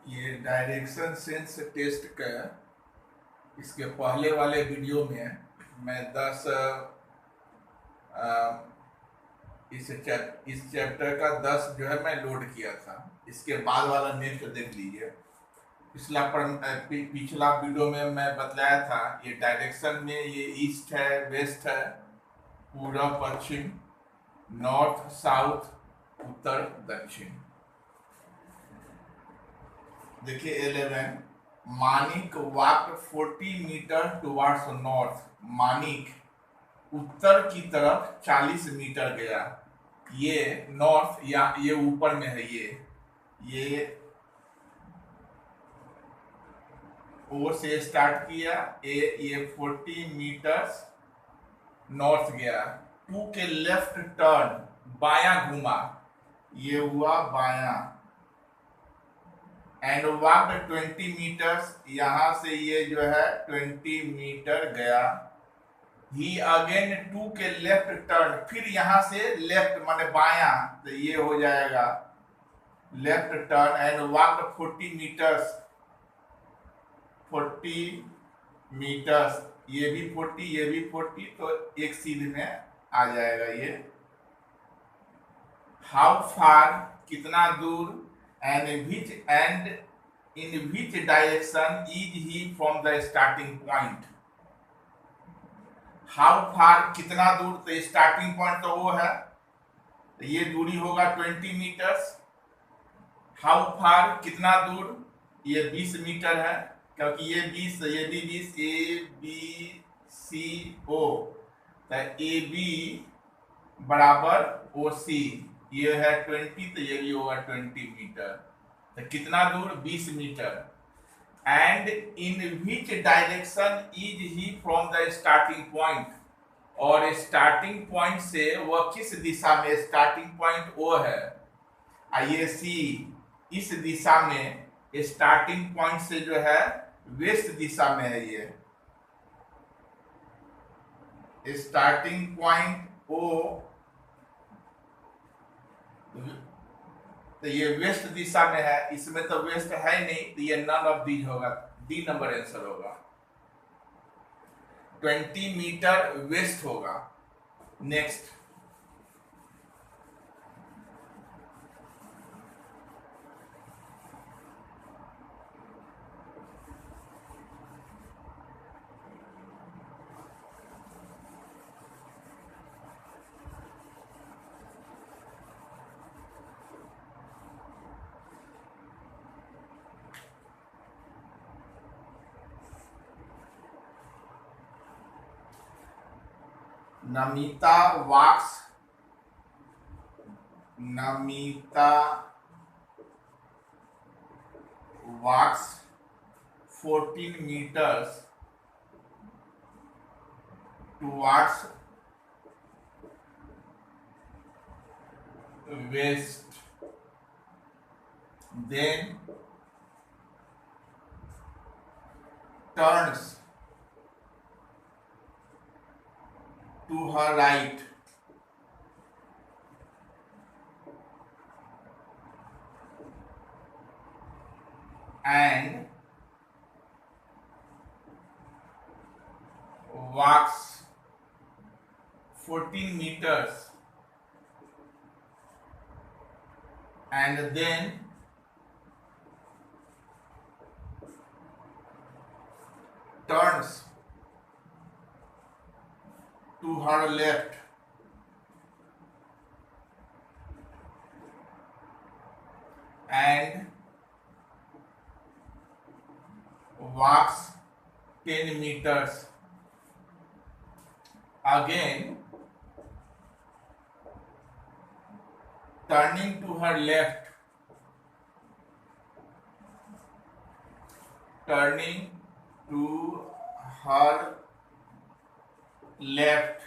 ये direction sense test का इसके पहले वाले वीडियो में मैं 10 इस चैप्टर का 10 जो है मैं लोड किया था। इसके बाद वाला नेक्स्ट देख लीजिए। पिछला वीडियो में मैं बतलाया था ये डायरेक्शन में ये ईस्ट है, वेस्ट है, पूर्व पश्चिम, नॉर्थ साउथ, उत्तर दक्षिण। देखिए 11 Manik walk 40 metre towards north. Manik उत्तर की तरफ 40 मीटर गया। ये नॉर्थ या ये ऊपर में है, ये ओ से स्टार्ट किया, ये 40 मीटर्स नॉर्थ गया। 2 के लेफ्ट टर्न, बायां घुमा, ये हुआ बायां। एंड वॉक 20 मीटर्स, यहां से ये जो है 20 मीटर गया। ही अगेन 2 के लेफ्ट टर्न, फिर यहां से लेफ्ट माने बायां, तो ये हो जाएगा left turn. And walk 40 meters, 40 meters, ये भी 40 ये भी 40, तो एक सीध में आ जाएगा ये। हाउ फार कितना दूर, and in which direction is he from the starting point. How far कितना दूर, तो स्टार्टिंग पॉइंट तो वो है, तो ये दूरी होगा 20 मीटर्स। हाउ फार कितना दूर, ये 20 मीटर है, क्योंकि ये 20 ये भी 20, ए बी सी ओ, तो ए बी बराबर ओ सी, ये है 20, तो ये भी होगा 20 मीटर। तो कितना दूर, 20 meter. And in which direction is he from the starting point, और स्टार्टिंग पॉइंट से वह किस दिशा में, स्टार्टिंग पॉइंट ओ है, ये सी, इस दिशा में स्टार्टिंग पॉइंट से जो है वेस्ट दिशा में है। ये स्टार्टिंग पॉइंट ओ, तो ये वेस्ट दिशा में है, इसमें तो वेस्ट है नहीं, तो ये नन ऑफ दीज होगा, डी नंबर आंसर होगा। 20 मीटर वेस्ट होगा। Next, Namita walks 14 meters towards west, then turns to her right and walks 14 meters and then turns to her left and walks 10 meters. Again, turning to her left, turning to her left,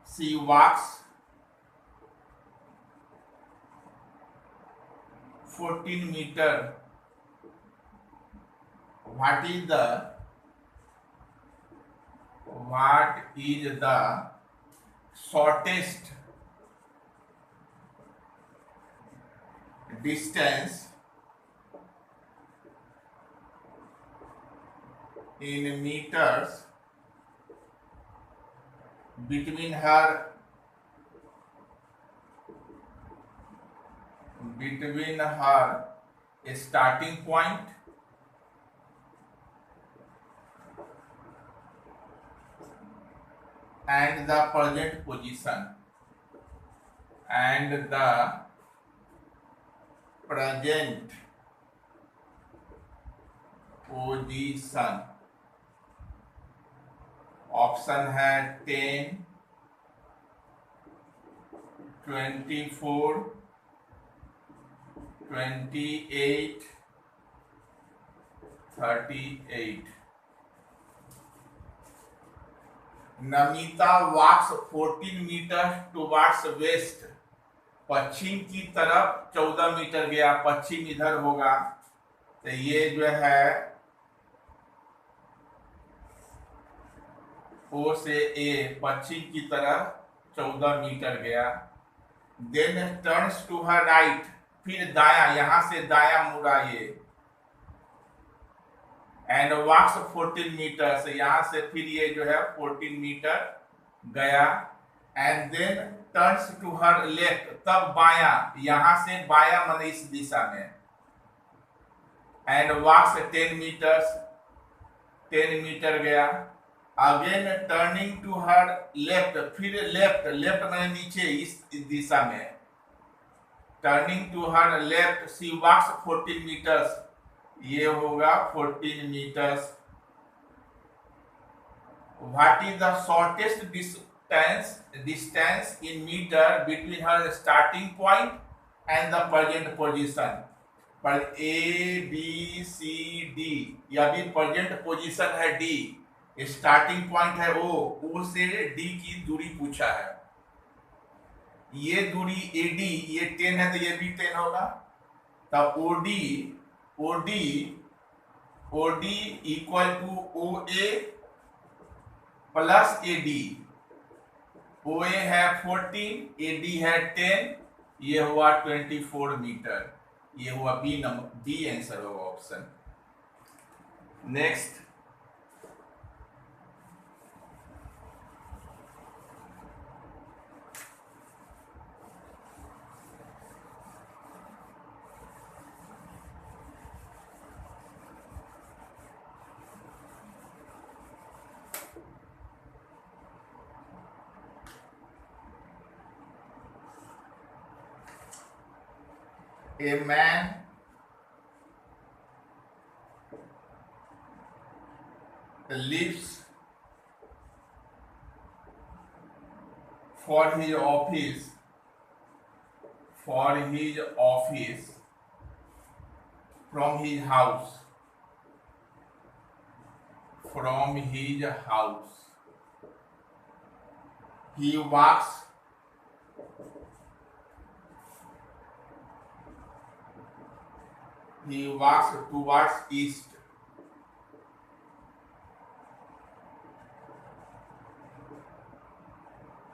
she walks 14 meter. What is the shortest distance in meters between her starting point and the present position, option है 10, 24, 28, 38. नमिता वॉक्स 14 metre towards waste, पश्चिम की तरफ 14 meter गया, पश्चिम इधर होगा, तो ये जो है ओ से ए पश्चिम की तरफ 14 मीटर गया। Then turns to her right, फिर दाया, यहां से दाया मुड़ा ये, एंड वॉक्स 14 मीटर, से यहां से फिर ये जो है 14 मीटर गया, and then turns to her left, तब बाया, यहां से बाया माने इस दिशा में, एंड वॉक्स 10 मीटर्स, 10 मीटर गया। Again turning to her left, फिर लेफ्ट, लेफ्ट माने नीचे इस दिशा में, turning to her left, she walks 14 meters, ये होगा 14 meters. What is the shortest distance in meter between her starting point and the present position? पर ए बी सी डी, या भी प्रेजेंट पोजीशन है डी, स्टार्टिंग पॉइंट है ओ से D की दूरी पूछा है। ये दूरी एडी, ये 10 है तो ये भी 10 होगा, तब ओडी इक्वल टू ओ ए प्लस एडी। ओ ए है 14, एडी है 10, ये हुआ 24 मीटर, ये हुआ बी नंबर, बी आंसर होगा option. Next, a man leaves for his office from his house, he walks towards east.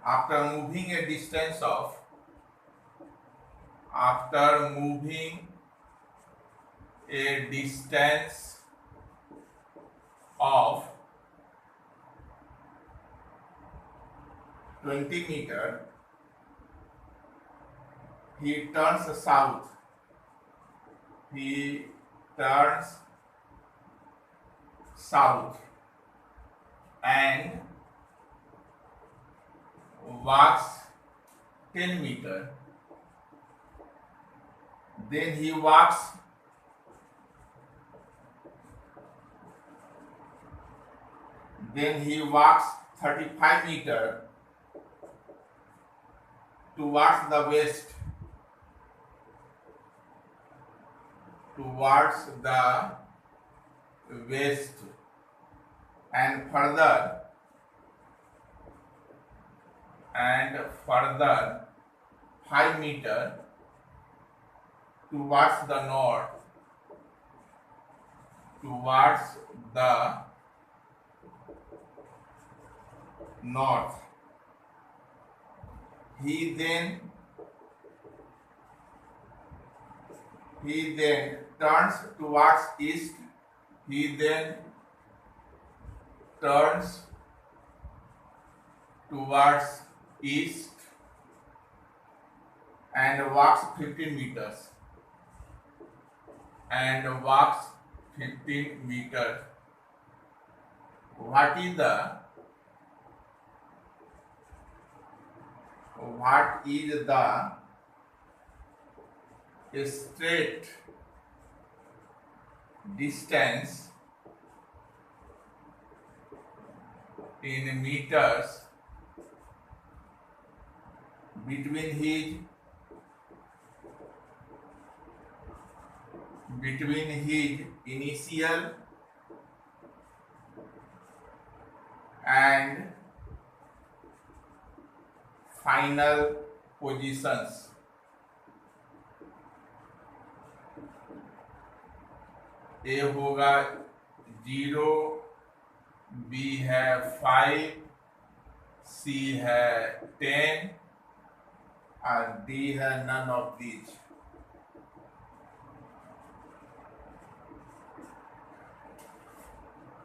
After moving a distance of 20 meters, he turns south. And walks 10 meters. Then he walks 35 meters towards the west. And further 5 meters towards the north. He then turns towards east. He then turns towards east and walks 15 meters. What is the straight distance in meters between his initial and final positions? ए होगा 0, B है 5, सी है 10 और D है none of these.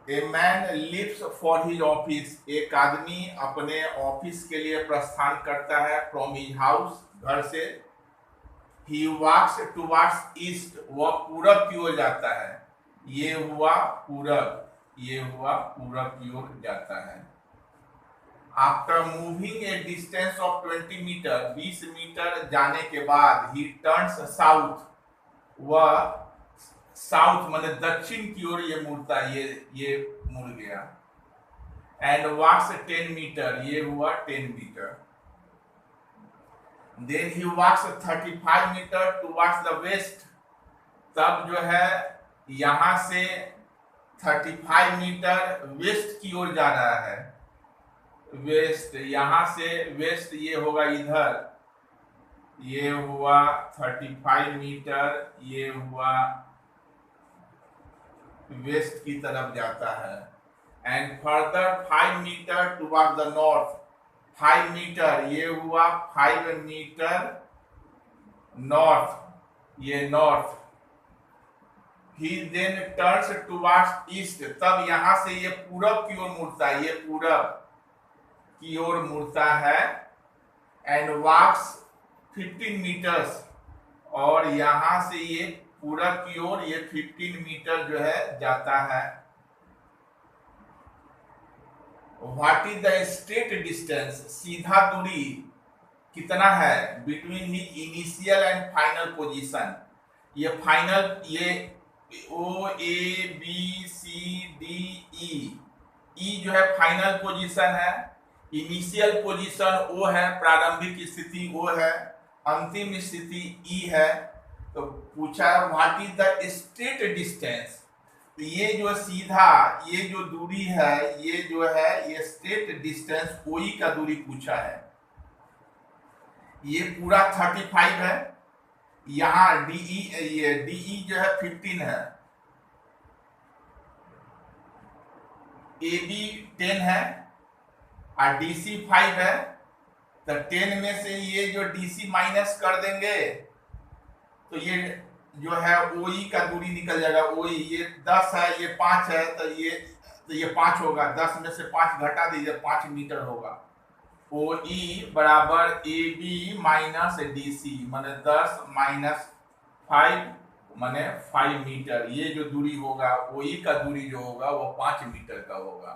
A man leaves for his office. एक आदमी अपने office के लिए प्रस्थान करता है from his house, घर से. He walks towards east. वह पूरब की ओर जाता है. ये हुआ पूरब की ओर जाता है. After moving a distance of 20 meter, 20 meter जाने के बाद he turns south. वह साउथ माने दक्षिण की ओर ये मुड़ता है. ये मुड़ गया. And walks 10 meter. ये हुआ 10 meter. Then he walks 35 meter towards the west. तब जो है यहां से 35 मीटर वेस्ट की ओर जा रहा है. वेस्ट, यहां से वेस्ट ये होगा इधर. ये हुआ 35 मीटर. ये हुआ वेस्ट की तरफ जाता है. And further 5 meter toward the north. 5 meter. ये हुआ 5 मीटर नॉर्थ. ये north. He then turns towards east. तब यहां से ये पूरब की ओर मुड़ता है. ये पूरब की ओर मुड़ता है. And walks 15 meters. और यहां से ये पूरब की ओर ये 15 मीटर जो है जाता है. What is the straight distance? सीधा दूरी कितना है between the initial and final position? ये फाइनल, ये O A B C D E जो है फाइनल पोजीशन है. इनिशियल पोजीशन ओ है, प्रारंभिक स्थिति ओ है. अंतिम स्थिति ई है. तो पूछा what is the straight distance. तो ये जो सीधा, ये जो दूरी है, ये जो है ये स्ट्रेट डिस्टेंस ओई का दूरी पूछा है. ये पूरा 35 है. यहाँ डीई, ये डीई जो है 15 है. ए बी 10 है और डीसी 5 है. तो 10 में से ये जो डीसी माइनस कर देंगे तो ये जो है ओई का दूरी निकल जाएगा. ओई ये 10 है, ये 5 है. तो ये 5 होगा. 10 में से 5 घटा दीजिए, 5 मीटर होगा. ओई बराबर A B minus D C माने 10 माइनस 5 माने 5 मीटर. ये जो दूरी होगा, ओई का दूरी जो होगा वो 5 मीटर का होगा.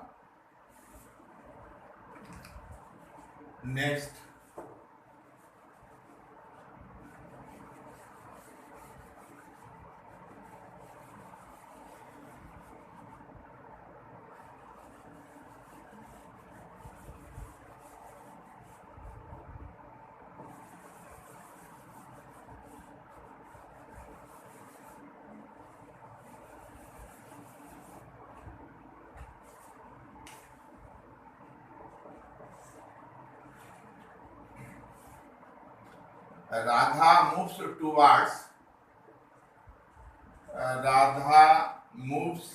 Next, Radha moves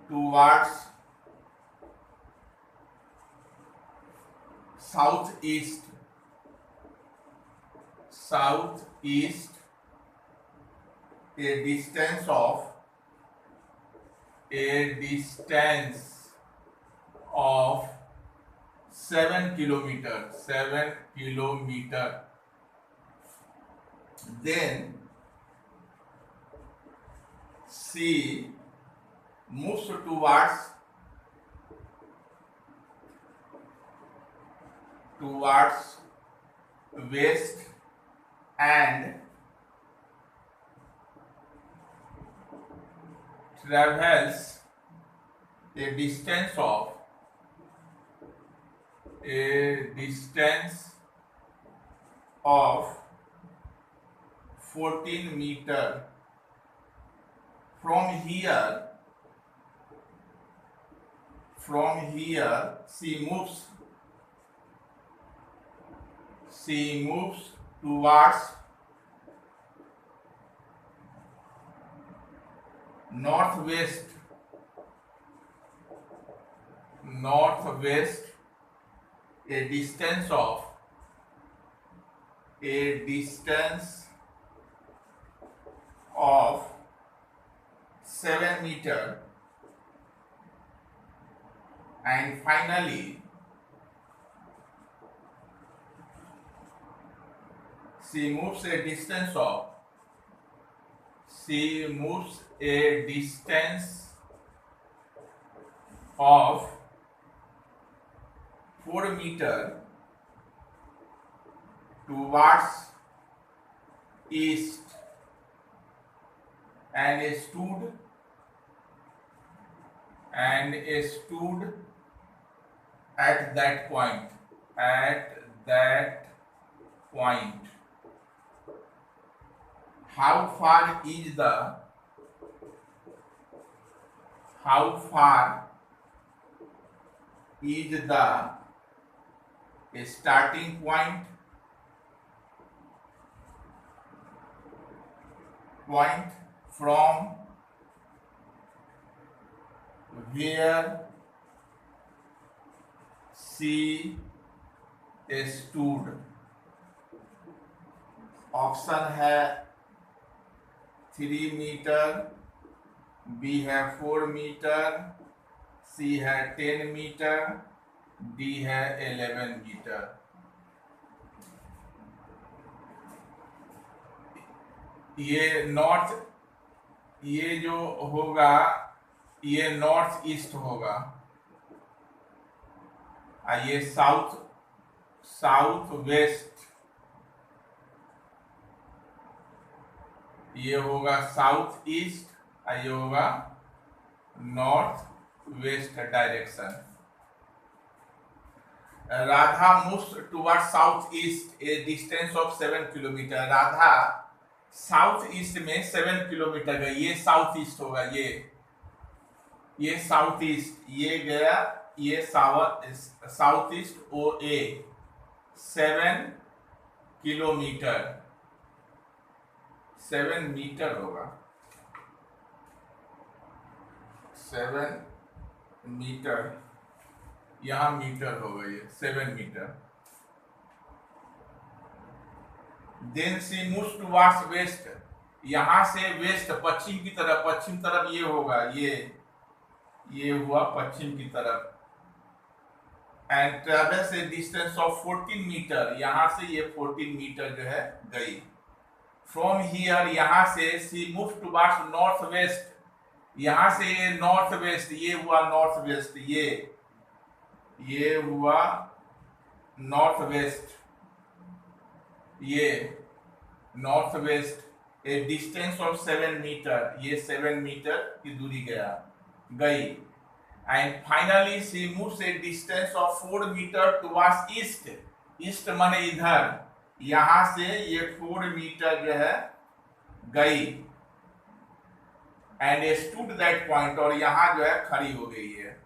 towards southeast a distance of a distance of 7 kilometer, 7 kilometer. Then C moves towards west and travels a distance of 14 meter. From here she moves towards northwest a distance of 7 meter, and finally she moves a distance of 4 meter towards east and stood at that point. How far is the starting point from where she stood? Option है 3 metre, B है 4 metre, सी है 10 metre, D है 11 metre. ये जो होगा ये north east होगा, ये साउथ वेस्ट, ये होगा साउथ ईस्ट, ये होगा north west direction. Radha moves toward south east A distance of 7 kilometre. Radha south east में 7 किलोमीटर गई, ये साउथ ईस्ट होगा, ये साउथ ईस्ट, ये गया, ये साउथ ईस्ट ओ ए 7 किलोमीटर, 7 मीटर होगा, 7 मीटर, यहां मीटर होगा, ये 7 मीटर। देन सी मूव्स टुवर्ड्स वेस्ट, यहां से वेस्ट पश्चिम की तरफ, पश्चिम तरफ ये होगा, ये हुआ पश्चिम की तरफ। And travels a distance of 14 meter, यहां से ये 14 मीटर जो है गई। फ्रॉम हियर, यहां से सी मूव टुवर्ड्स नॉर्थ वेस्ट, यहां से ये नॉर्थ वेस्ट, ये हुआ नॉर्थ वेस्ट, ये हुआ नॉर्थ वेस्ट, ये north west a distance of 7 meter, ये 7 मीटर की दूरी गई। And finally she moves a distance of 4 meter towards east, east माने इधर, यहां से ये 4 मीटर जो है गई। एंड स्टूड दैट पॉइंट, और यहां जो है खड़ी हो गई है।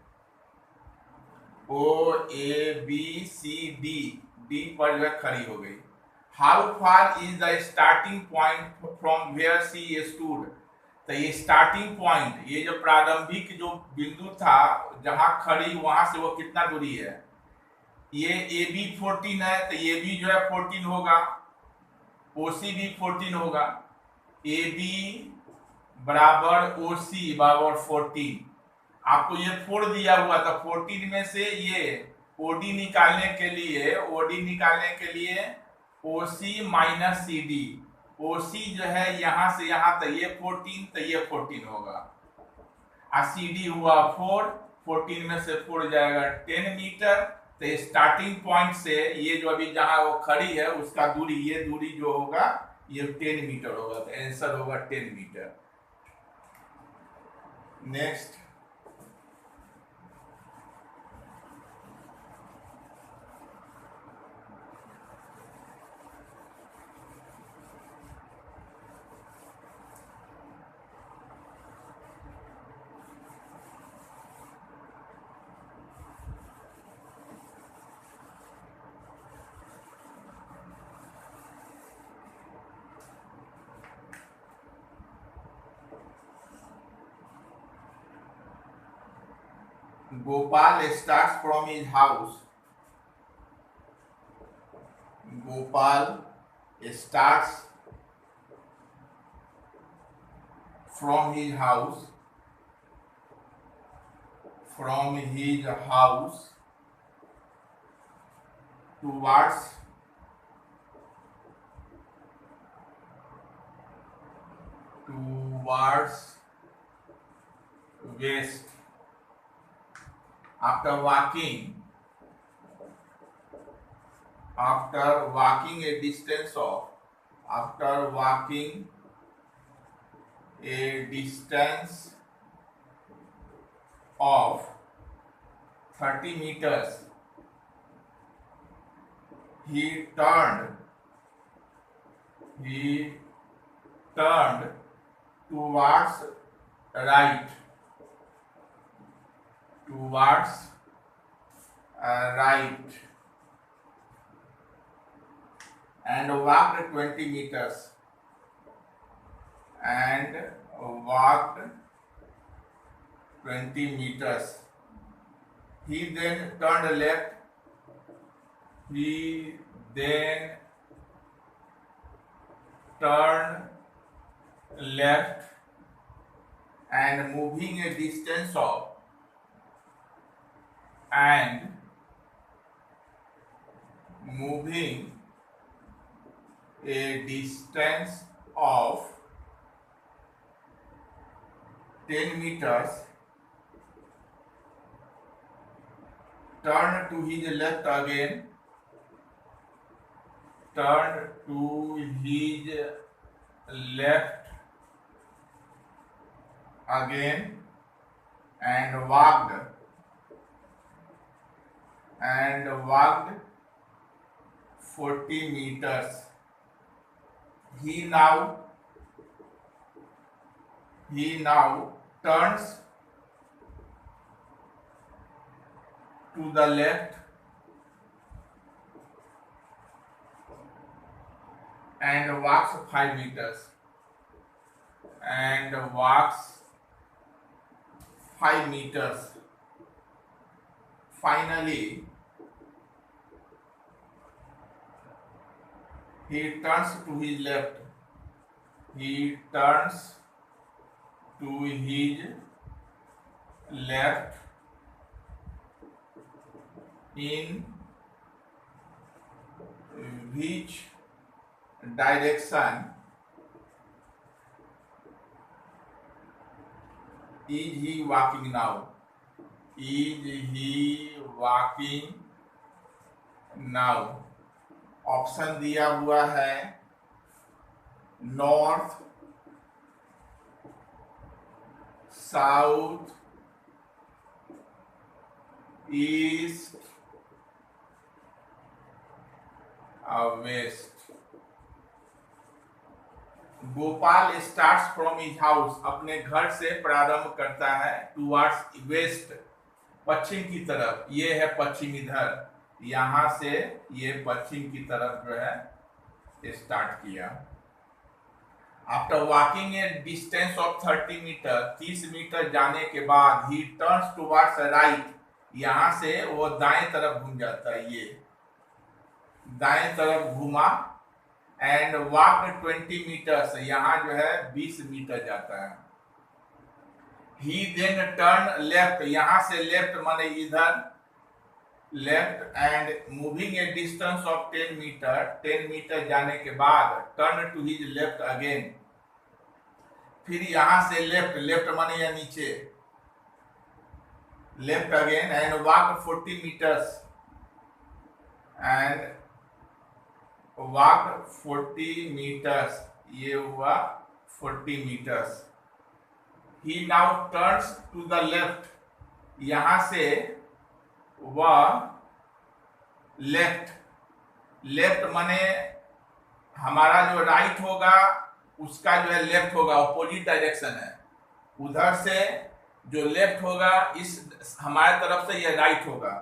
ओ ए बी सी डी पर जो है खड़ी हो गई। How far is the starting point from where she stood, तो ये स्टार्टिंग पॉइंट, ये जो प्रारंभिक जो बिंदु था जहां खड़ी, वहां से वो कितना दूरी है? ये ए बी 14 है, तो ये भी जो है 14 होगा, ओ सी भी 14 होगा, ए बी बराबर ओ सी बराबर 14, आपको ये 4 दिया हुआ था, 14 में से ये ओडी निकालने के लिए ओसी माइनस सी डी, ओसी जो है यहां से यहां तक ये 14, तो ये 14 होगा, और सी डी हुआ 4, 14 में से 4 जाएगा 10 मीटर। तो स्टार्टिंग पॉइंट से ये जो अभी जहां वो खड़ी है उसका दूरी, ये दूरी जो होगा ये 10 मीटर होगा, तो आंसर होगा 10 meter. Next, Gopal starts from his house. Gopal starts from his house towards west. After walking a distance of 30 meters, he turned towards right and walked 20 meters He then turned left and moving a distance of 10 meters, turned to his left again, and walked 40 meters. He now turns to the left and walks 5 meters. Finally, he turns to his left. In which direction is he walking now? Option दिया हुआ है north, south, east और west. Gopal starts from his house, अपने घर से प्रारंभ करता है, टुवर्ड्स वेस्ट, पश्चिम की तरफ। ये है पश्चिम, इधर यहां से ये पश्चिम की तरफ जो है स्टार्ट किया। After walking a distance of 30 meter, 30 meter जाने के बाद ही टर्न्स टुवर्ड्स राइट, यहां से वो दाएं तरफ घूम जाता है, ये दाएं तरफ घूमा, एंड वॉक्ड 20 मीटर, यहाँ जो है 20 मीटर जाता है। ही देन टर्न लेफ्ट, यहां से लेफ्ट माने इधर left, and moving a distance of 10 meter, 10 meter जाने के बाद turn to his left again, फिर यहां से लेफ्ट, लेफ्ट माने या नीचे, left again and walk 40 meters, and walk 40 meters, ये हुआ 40 meters. He now turns to the left, यहां से वह लेफ्ट, लेफ्ट माने हमारा जो राइट होगा उसका जो है लेफ्ट होगा, अपोजिट डायरेक्शन है, उधर से जो लेफ्ट होगा इस हमारे तरफ से ये राइट होगा।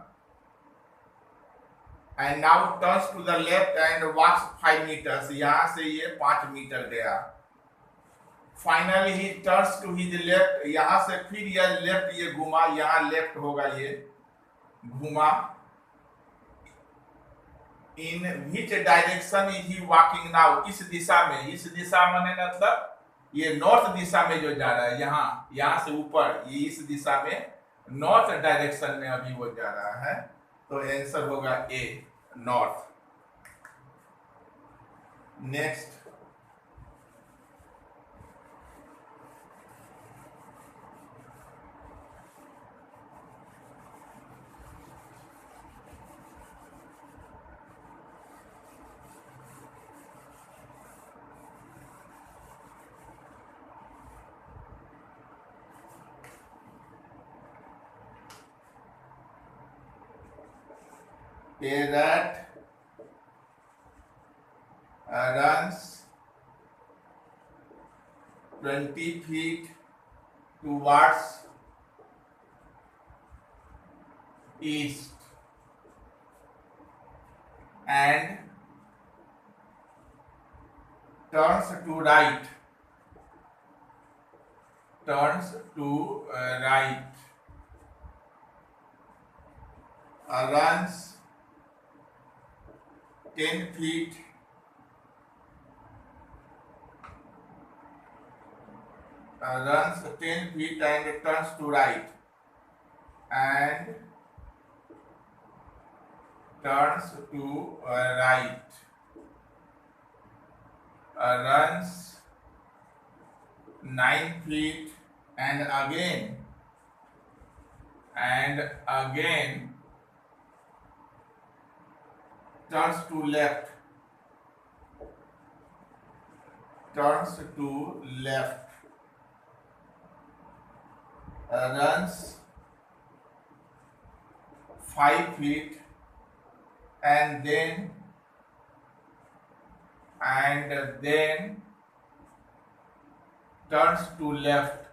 And now turns to the left and walks 5 meters, यहां से ये 5 मीटर गया। Finally he turns to his left, यहां से फिर यह लेफ्ट ये घुमा, यहां लेफ्ट होगा, ये घुमा। In which direction is he walking now, इस दिशा में, इस दिशा माने मतलब ये नॉर्थ दिशा में जो जा रहा है, यहां से ऊपर, ये इस दिशा में नॉर्थ डायरेक्शन में अभी वो जा रहा है, तो आंसर होगा A, north. Next, a rat runs 20 feet towards east and turns to right, runs 10 feet runs 10 feet and turns to right, and turns to right, runs 9 feet and again turns to left, runs 5 feet and then turns to left,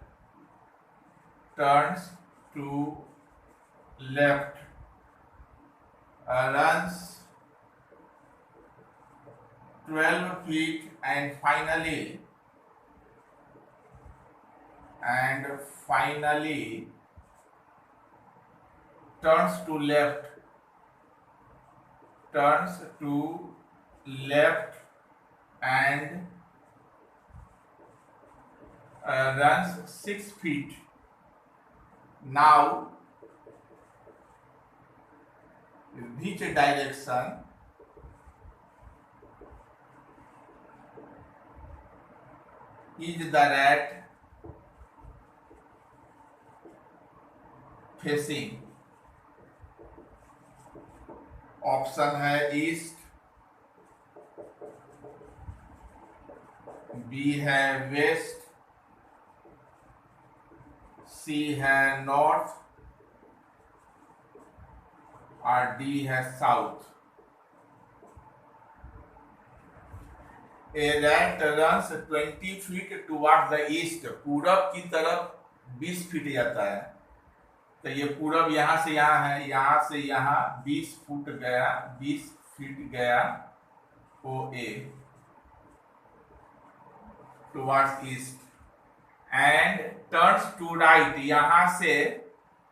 runs 12 feet and finally turns to left, and runs 6 feet. Now, which direction is the rat facing? Option है east, B है waste, सी है north और D है south. A rat runs 20 feet towards the east, पूरब की तरफ 20 feet जाता है, तो ये पूरब यहां से यहां है, यहां से यहां 20 फुट गया, 20 फीट गया O A towards east, and turns to right, यहां से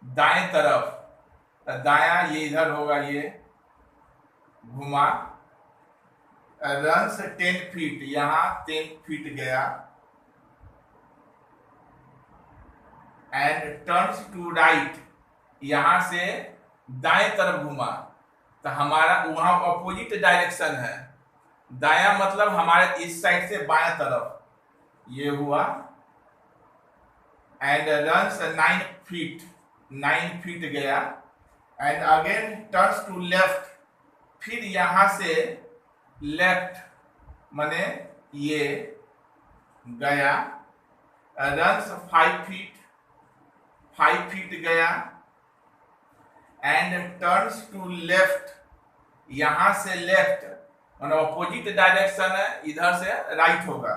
दाएं तरफ, दाया ये इधर होगा, ये घुमा, रन्स 10 फीट, यहां 10 फीट गया, एंड टर्न्स टू राइट, यहां से दाएं तरफ घुमा, तो हमारा वहां अपोजिट डायरेक्शन है, दाया मतलब हमारे इस साइड से बाएं तरफ, ये हुआ। एंड रन्स 9 फीट, 9 फीट गया। And again turns to left, फिर यहां से लेफ्ट माने ये गया। रन्स 5 फीट, 5 फीट गया। एंड टर्न्स टू लेफ्ट, यहां से लेफ्ट माने अपोजिट डायरेक्शन है, इधर से राइट होगा।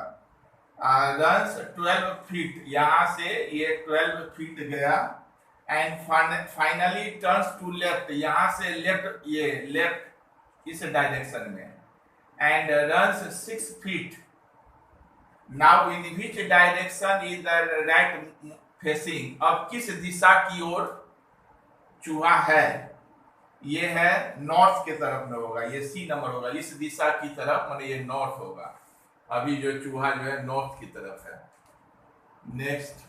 रन्स 12 फीट, यहां से ये 12 फीट गया। And finally turns to left, यहां से लेफ्ट, ये लेफ्ट इस डायरेक्शन में। And runs 6 feet. Now in which direction is the right facing, अब किस दिशा की ओर चूहा है? ये है नॉर्थ के तरफ में होगा, ये सी नंबर होगा, इस दिशा की तरफ माने ये नॉर्थ होगा। अभी जो चूहा जो है नॉर्थ की तरफ है। Next,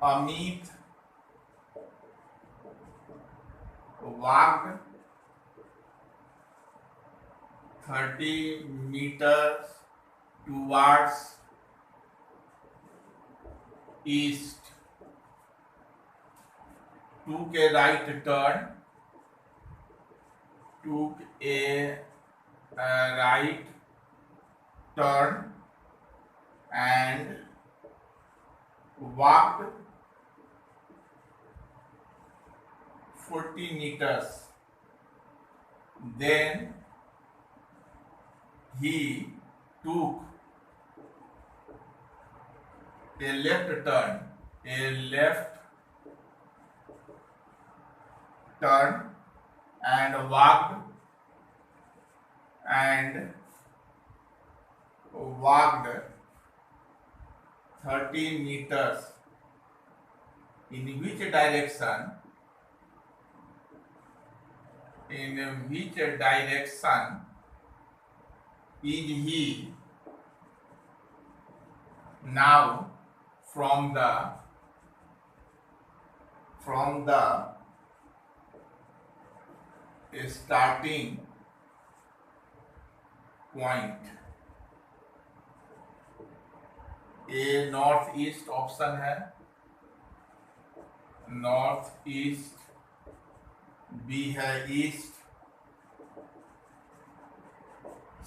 Amit walked 30 meters towards east, took a right turn, took a right turn and walked 40 meters. Then he took a left turn, and walked 30 meters. In which direction? In which direction is he now from the starting point? A north east option है, north east. B है east,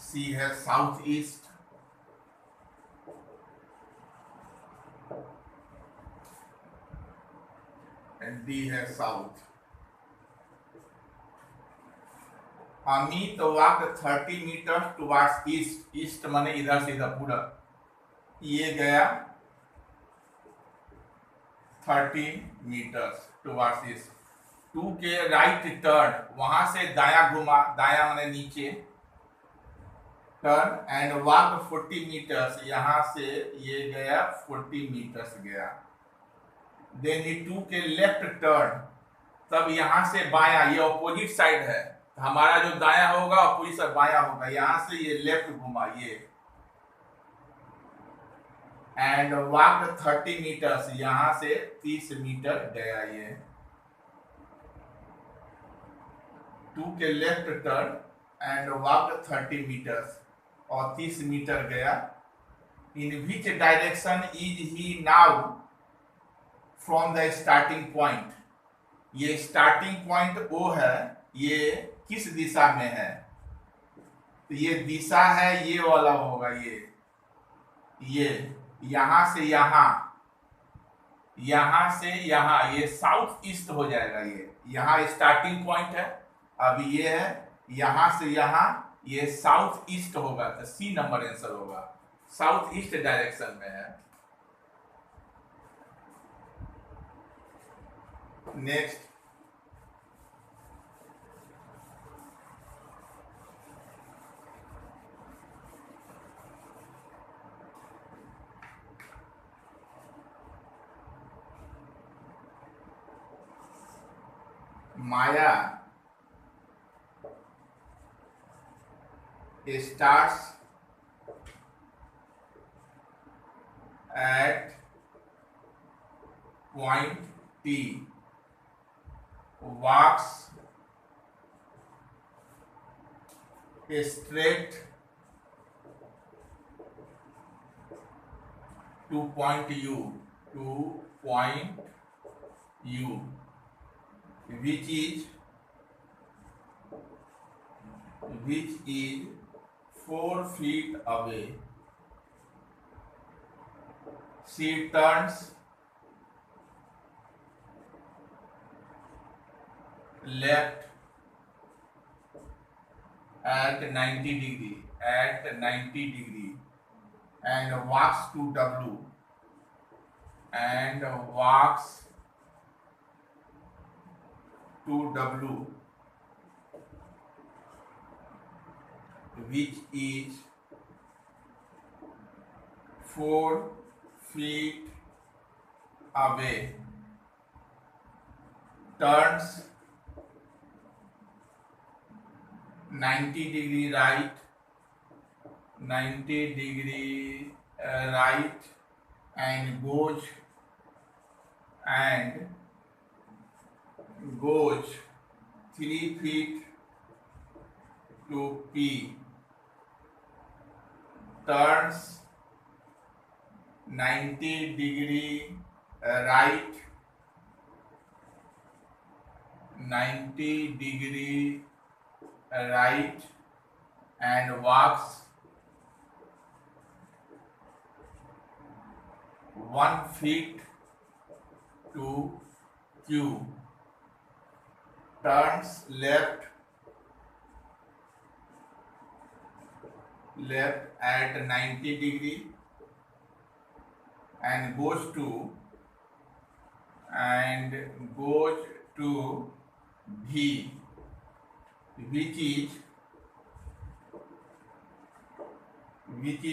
C है south east, and D है south. Amit walk 30 meter towards east, east माने इधर से इधर पूरा, ये गया 30 meters towards east. Took right turn, वहां से दाया घुमा, दाया माने नीचे, टर्न एंड वॉक 40 मीटर्स, यहां से ये गया 40 मीटर्स गया। देन ही टू के लेफ्ट टर्न, तब यहां से बाया, ये ऑपोजिट साइड है, हमारा जो दाया होगा अपोजिट साइड बाया होगा, यहां से ये लेफ्ट घुमा ये, एंड वॉक 30 मीटर्स, यहां से 30 मीटर गया ये। Took left turn and walk 30 metres, और 30 मीटर गया। In which direction is he now from the starting point, ये स्टार्टिंग पॉइंट ओ है, ये किस दिशा में है? तो ये दिशा है ये वाला होगा, ये यहां से यहां, यहां से यहां, ये साउथ ईस्ट हो जाएगा। ये यहां स्टार्टिंग पॉइंट है, अब ये है यहां से यहां, ये साउथ ईस्ट होगा, तो सी नंबर आंसर होगा, साउथ ईस्ट डायरेक्शन में है। Next, Maya starts at point T, walks straight to point U, which is 4 feet away. She turns left at 90 degree, and walks to W, which is 4 feet away. Turns 90 degree right, and goes 3 feet to P. Turns 90 degree right, and walks 1 feet to Q. Turns left at 90 degree and goes to V, which is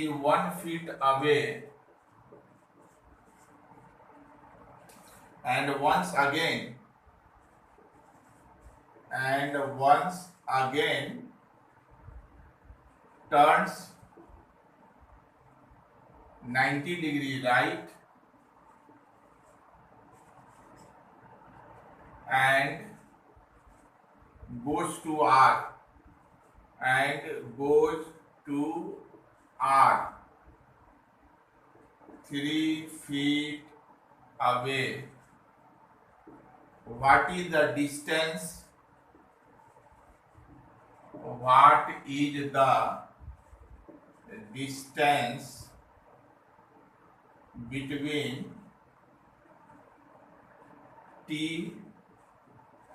1 feet away, and once again turns 90 degree right and goes to R, 3 feet away. What is the distance? What is the distance between T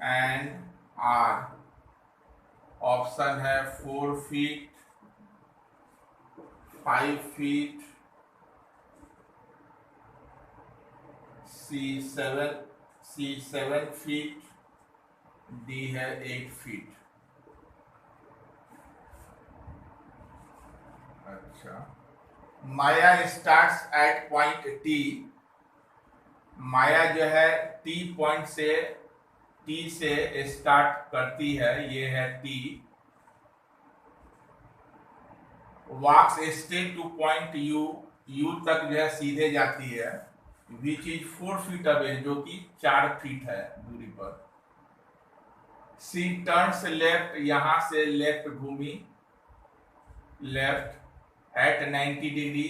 and R? Option है 4 feet, 5 feet, C7 feet, D है 8 feet. अच्छा, माया starts at point T. माया जो है T point से start करती है, ये है T. Walks straight to point U तक जो है सीधे जाती है, विच इज 4 feet अवे, जो कि 4 feet है दूरी पर. सी टर्न्स लेफ्ट, यहां से लेफ्ट घूमी, left at 90 degree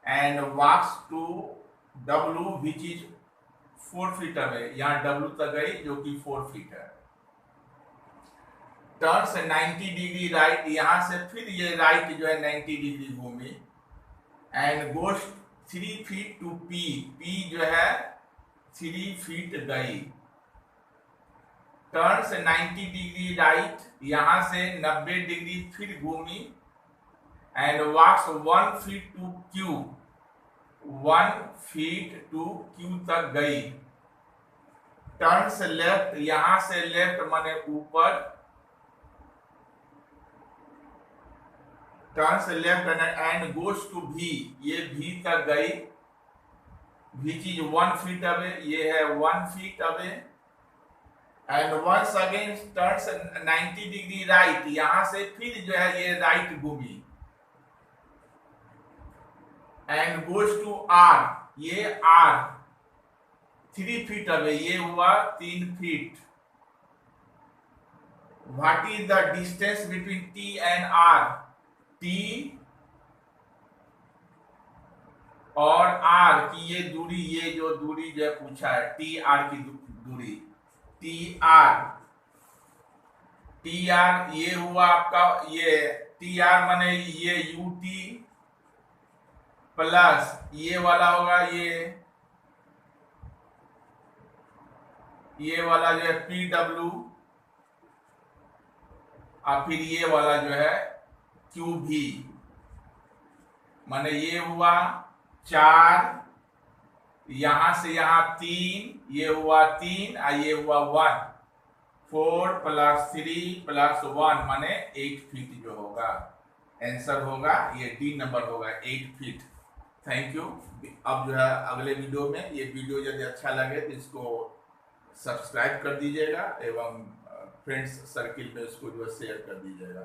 and walks to W, which is 4 feet away. यहाँ W तक गई जो कि 4 feet है. टर्न्स 90 डिग्री राइट, यहां से फिर ये राइट जो है 90 डिग्री घूमी and goes 3 feet to P. P जो है 3 feet गई. टर्न्स 90 डिग्री राइट, यहां से 90 डिग्री फिर घूमी and walks 1 feet to Q. 1 feet to Q तक गई. टर्न्स लेफ्ट, यहां से लेफ्ट माने ऊपर, turns left and goes to भी, ये भी तक गई, which is 1 feet away, ये है 1 feet away, and once again turns 90 degree right, यहां से फिर जो है ये राइट घूमी, and goes to R, ये R 3 feet away, ये हुआ 3 feet. What is the distance between T and R? T और R की ये दूरी, ये जो दूरी जो पूछा है टी आर की दूरी, टी आर ये हुआ आपका, ये टी आर माने ये यू टी प्लस ये वाला होगा, ये वाला जो है पी डब्ल्यू, और फिर ये वाला जो है क्यू भी, माने ये हुआ 4, यहां से यहां 3, ये हुआ 3 और ये हुआ 1, 4 + 3 + 1 माने 8 फीट जो होगा, आंसर होगा ये डी नंबर होगा 8 फीट। Thank you. अब जो है अगले वीडियो में, ये वीडियो यदि अच्छा लगे तो इसको सब्सक्राइब कर दीजिएगा एवं फ्रेंड्स सर्किल में इसको जो शेयर कर दीजिएगा।